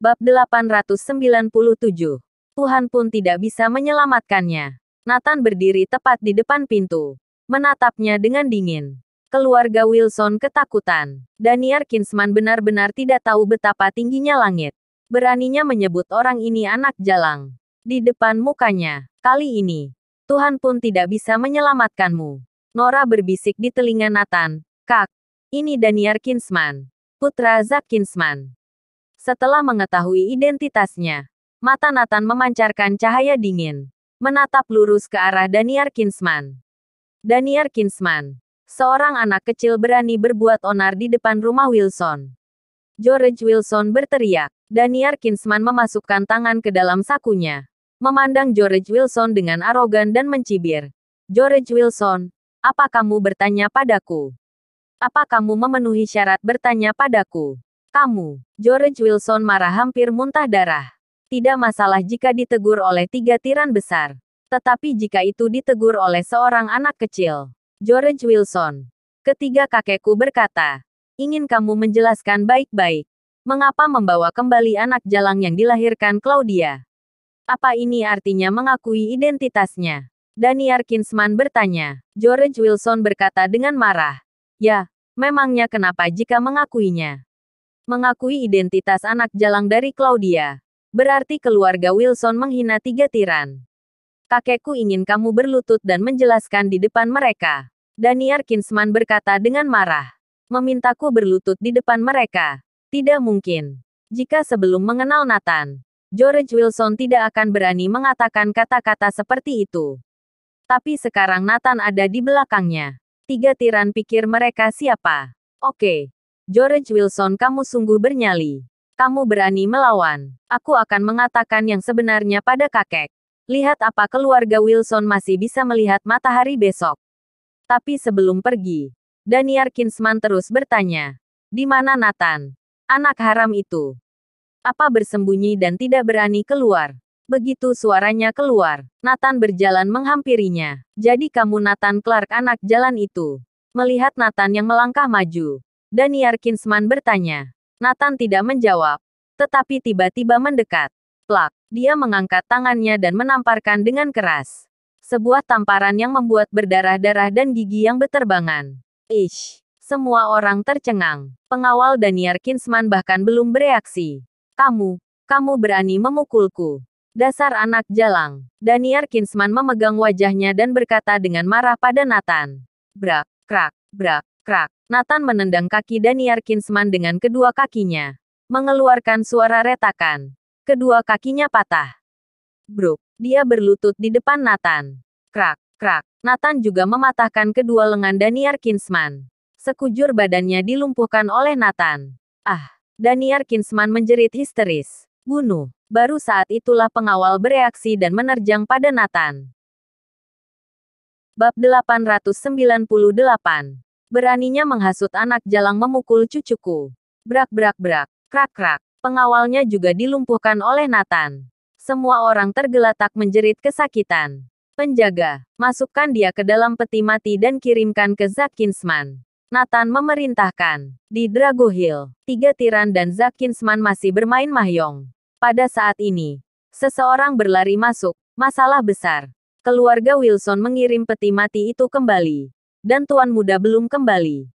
Bab 897. Tuhan pun tidak bisa menyelamatkannya. Nathan berdiri tepat di depan pintu. Menatapnya dengan dingin. Keluarga Wilson ketakutan. Daniel Kinsman benar-benar tidak tahu betapa tingginya langit. Beraninya menyebut orang ini anak jalang. Di depan mukanya. Kali ini, Tuhan pun tidak bisa menyelamatkanmu. Nora berbisik di telinga Nathan. Kak, ini Daniel Kinsman. Putra Zack Kinsman. Setelah mengetahui identitasnya, mata Nathan memancarkan cahaya dingin. Menatap lurus ke arah Daniel Kinsman. Daniel Kinsman. Seorang anak kecil berani berbuat onar di depan rumah Wilson. George Wilson berteriak. Daniel Kinsman memasukkan tangan ke dalam sakunya. Memandang George Wilson dengan arogan dan mencibir. George Wilson, apa kamu bertanya padaku? Apa kamu memenuhi syarat bertanya padaku? Kamu, George Wilson marah hampir muntah darah. Tidak masalah jika ditegur oleh 3 tiran besar. Tetapi jika itu ditegur oleh seorang anak kecil. George Wilson. Ketiga kakekku berkata. Ingin kamu menjelaskan baik-baik. Mengapa membawa kembali anak jalang yang dilahirkan Claudia? Apa ini artinya mengakui identitasnya? Daniel Kinsman bertanya. George Wilson berkata dengan marah. Ya, memangnya kenapa jika mengakuinya? Mengakui identitas anak jalang dari Claudia. Berarti keluarga Wilson menghina 3 tiran. Kakekku ingin kamu berlutut dan menjelaskan di depan mereka. Daniel Kinsman berkata dengan marah. Memintaku berlutut di depan mereka. Tidak mungkin. Jika sebelum mengenal Nathan, George Wilson tidak akan berani mengatakan kata-kata seperti itu. Tapi sekarang Nathan ada di belakangnya. 3 tiran pikir mereka siapa? Oke. George Wilson, kamu sungguh bernyali. Kamu berani melawan. Aku akan mengatakan yang sebenarnya pada kakek. Lihat apa keluarga Wilson masih bisa melihat matahari besok. Tapi sebelum pergi, Daniel Kinsman terus bertanya. Di mana Nathan? Anak haram itu. Apa bersembunyi dan tidak berani keluar? Begitu suaranya keluar, Nathan berjalan menghampirinya. Jadi kamu Nathan Clark anak jalan itu. Melihat Nathan yang melangkah maju, Daniel Kinsman bertanya. Nathan tidak menjawab, tetapi tiba-tiba mendekat. Plak, dia mengangkat tangannya dan menamparkan dengan keras. Sebuah tamparan yang membuat berdarah-darah dan gigi yang berterbangan. Ish, semua orang tercengang. Pengawal Daniel Kinsman bahkan belum bereaksi. Kamu berani memukulku. Dasar anak jalang. Daniel Kinsman memegang wajahnya dan berkata dengan marah pada Nathan. Brak, krak, brak, krak. Nathan menendang kaki Daniel Kinsman dengan kedua kakinya. Mengeluarkan suara retakan. Kedua kakinya patah. Bruk. Dia berlutut di depan Nathan. Krak, krak. Nathan juga mematahkan kedua lengan Daniel Kinsman. Sekujur badannya dilumpuhkan oleh Nathan. Ah! Daniel Kinsman menjerit histeris. Bunuh. Baru saat itulah pengawal bereaksi dan menerjang pada Nathan. Bab 898. Beraninya menghasut anak jalang memukul cucuku. Brak brak brak. Krak krak. Pengawalnya juga dilumpuhkan oleh Nathan. Semua orang tergeletak menjerit kesakitan. Penjaga, masukkan dia ke dalam peti mati dan kirimkan ke Zack Kinsman. Nathan memerintahkan. Di Drago Hill, 3 tiran dan Zack Kinsman masih bermain mahjong. Pada saat ini, seseorang berlari masuk. Masalah besar. Keluarga Wilson mengirim peti mati itu kembali. Dan Tuan Muda belum kembali.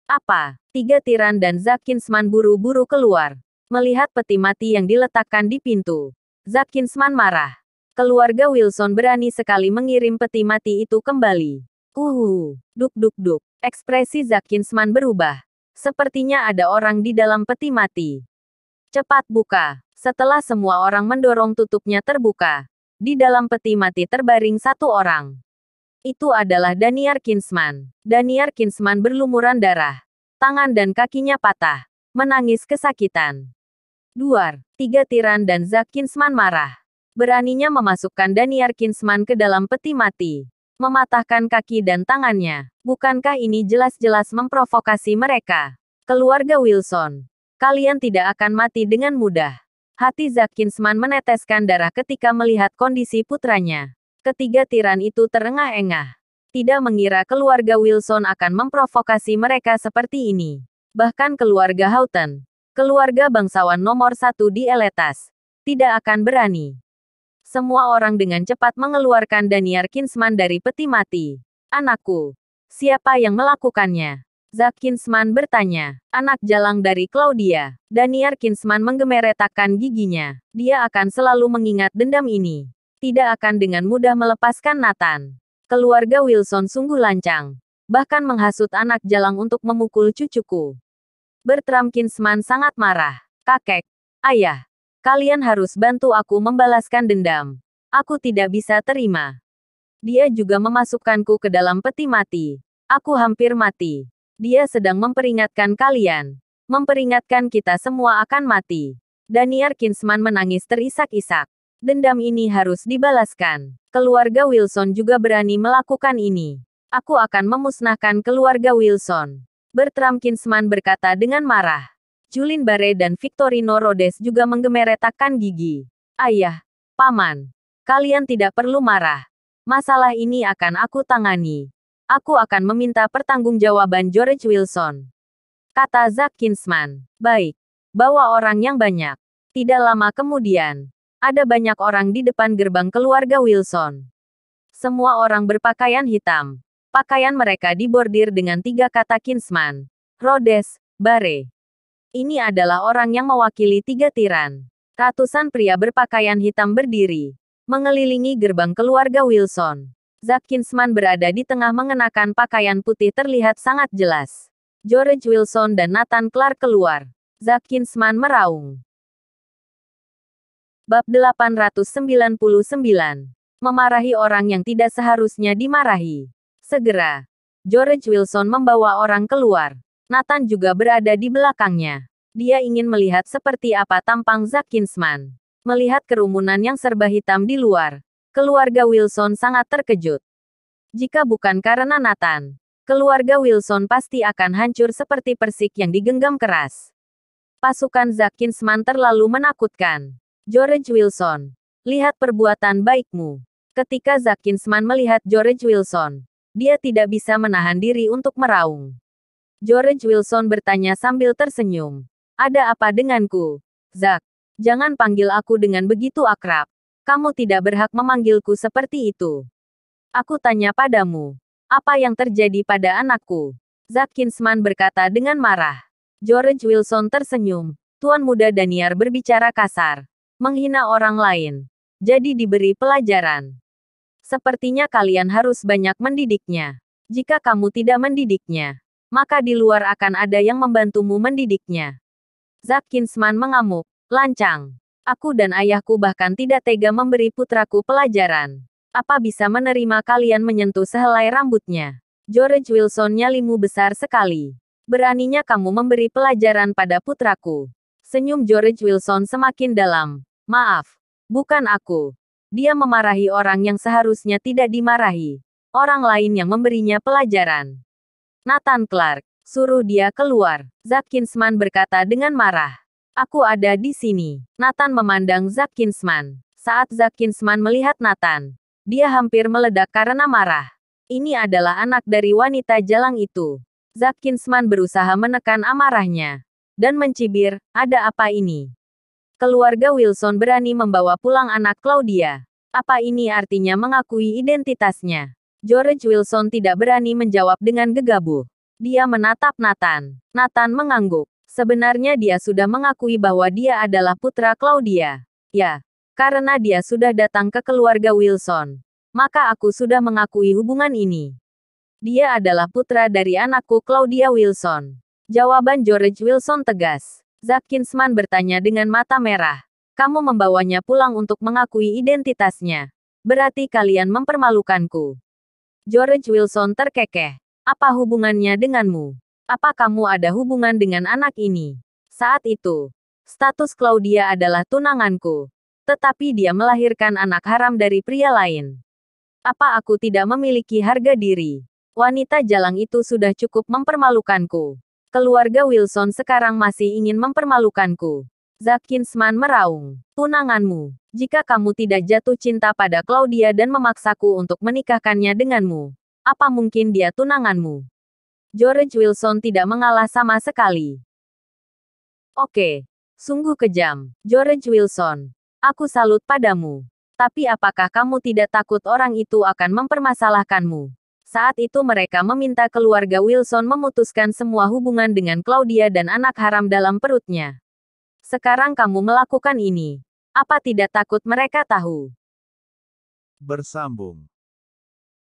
Apa? 3 tiran dan Zack Kinsman buru-buru keluar. Melihat peti mati yang diletakkan di pintu. Zack Kinsman marah. Keluarga Wilson berani sekali mengirim peti mati itu kembali. Duk duk duk. Ekspresi Zack Kinsman berubah. Sepertinya ada orang di dalam peti mati. Cepat buka. Setelah semua orang mendorong tutupnya terbuka. Di dalam peti mati terbaring 1 orang. Itu adalah Daniel Kinsman. Daniel Kinsman berlumuran darah. Tangan dan kakinya patah. Menangis kesakitan. Duar, 3 tiran dan Zack Kinsman marah. Beraninya memasukkan Daniel Kinsman ke dalam peti mati. Mematahkan kaki dan tangannya. Bukankah ini jelas-jelas memprovokasi mereka? Keluarga Wilson. Kalian tidak akan mati dengan mudah. Hati Zack Kinsman meneteskan darah ketika melihat kondisi putranya. Ketiga tiran itu terengah-engah. Tidak mengira keluarga Wilson akan memprovokasi mereka seperti ini. Bahkan keluarga Houghton. Keluarga bangsawan nomor satu di Eletas. Tidak akan berani. Semua orang dengan cepat mengeluarkan Danyar Kinsman dari peti mati. Anakku. Siapa yang melakukannya? Zack Kinsman bertanya. Anak jalang dari Claudia. Danyar Kinsman menggemeretakkan giginya. Dia akan selalu mengingat dendam ini. Tidak akan dengan mudah melepaskan Nathan. Keluarga Wilson sungguh lancang. Bahkan menghasut anak jalang untuk memukul cucuku. Bertram Kinsman sangat marah. Kakek. Ayah. Kalian harus bantu aku membalaskan dendam. Aku tidak bisa terima. Dia juga memasukkanku ke dalam peti mati. Aku hampir mati. Dia sedang memperingatkan kalian. Memperingatkan kita semua akan mati. Danyar Kinsman menangis terisak-isak. Dendam ini harus dibalaskan. Keluarga Wilson juga berani melakukan ini. Aku akan memusnahkan keluarga Wilson. Bertram Kinsman berkata dengan marah. Julien Barre dan Victorino Rhodes juga menggemeretakkan gigi. Ayah, paman, kalian tidak perlu marah. Masalah ini akan aku tangani. Aku akan meminta pertanggungjawaban George Wilson. Kata Zack Kinsman. Baik, bawa orang yang banyak. Tidak lama kemudian, ada banyak orang di depan gerbang keluarga Wilson. Semua orang berpakaian hitam. Pakaian mereka dibordir dengan 3 kata Kinsman, Rhodes, Barre. Ini adalah orang yang mewakili 3 tiran. Ratusan pria berpakaian hitam berdiri, mengelilingi gerbang keluarga Wilson. Zack Kinsman berada di tengah mengenakan pakaian putih terlihat sangat jelas. George Wilson dan Nathan Clark keluar. Zack Kinsman meraung. Bab 899. Memarahi orang yang tidak seharusnya dimarahi. Segera, George Wilson membawa orang keluar. Nathan juga berada di belakangnya. Dia ingin melihat seperti apa tampang Zack Kinsman. Melihat kerumunan yang serba hitam di luar, keluarga Wilson sangat terkejut. Jika bukan karena Nathan, keluarga Wilson pasti akan hancur seperti persik yang digenggam keras. Pasukan Zack Kinsman terlalu menakutkan. George Wilson, lihat perbuatan baikmu. Ketika Zack Kinsman melihat George Wilson, dia tidak bisa menahan diri untuk meraung. George Wilson bertanya sambil tersenyum. Ada apa denganku? Zack, jangan panggil aku dengan begitu akrab. Kamu tidak berhak memanggilku seperti itu. Aku tanya padamu, apa yang terjadi pada anakku? Zack Kinsman berkata dengan marah. George Wilson tersenyum. Tuan Muda Danyar berbicara kasar. Menghina orang lain. Jadi diberi pelajaran. Sepertinya kalian harus banyak mendidiknya. Jika kamu tidak mendidiknya, maka di luar akan ada yang membantumu mendidiknya. Zack Kinsman mengamuk. Lancang. Aku dan ayahku bahkan tidak tega memberi putraku pelajaran. Apa bisa menerima kalian menyentuh sehelai rambutnya? George Wilson nyalimu besar sekali. Beraninya kamu memberi pelajaran pada putraku. Senyum George Wilson semakin dalam. Maaf. Bukan aku. Dia memarahi orang yang seharusnya tidak dimarahi. Orang lain yang memberinya pelajaran. Nathan Clark, suruh dia keluar. Zack Kinsman berkata dengan marah. Aku ada di sini. Nathan memandang Zack Kinsman. Saat Zack Kinsman melihat Nathan, dia hampir meledak karena marah. Ini adalah anak dari wanita jalang itu. Zack Kinsman berusaha menekan amarahnya. Dan mencibir, ada apa ini? Keluarga Wilson berani membawa pulang anak Claudia. Apa ini artinya mengakui identitasnya? George Wilson tidak berani menjawab dengan gegabah. Dia menatap Nathan. Nathan mengangguk. Sebenarnya dia sudah mengakui bahwa dia adalah putra Claudia. Ya, karena dia sudah datang ke keluarga Wilson. Maka aku sudah mengakui hubungan ini. Dia adalah putra dari anakku Claudia Wilson. Jawaban George Wilson tegas. Zack Kinsman bertanya dengan mata merah. Kamu membawanya pulang untuk mengakui identitasnya. Berarti kalian mempermalukanku. George Wilson terkekeh. Apa hubungannya denganmu? Apa kamu ada hubungan dengan anak ini? Saat itu, status Claudia adalah tunanganku. Tetapi dia melahirkan anak haram dari pria lain. Apa aku tidak memiliki harga diri? Wanita jalang itu sudah cukup mempermalukanku. Keluarga Wilson sekarang masih ingin mempermalukanku. Zack Kinsman meraung. Tunanganmu. Jika kamu tidak jatuh cinta pada Claudia dan memaksaku untuk menikahkannya denganmu, apa mungkin dia tunanganmu? George Wilson tidak mengalah sama sekali. Oke. Sungguh kejam, George Wilson. Aku salut padamu. Tapi apakah kamu tidak takut orang itu akan mempermasalahkanmu? Saat itu mereka meminta keluarga Wilson memutuskan semua hubungan dengan Claudia dan anak haram dalam perutnya. Sekarang kamu melakukan ini. Apa tidak takut mereka tahu? Bersambung.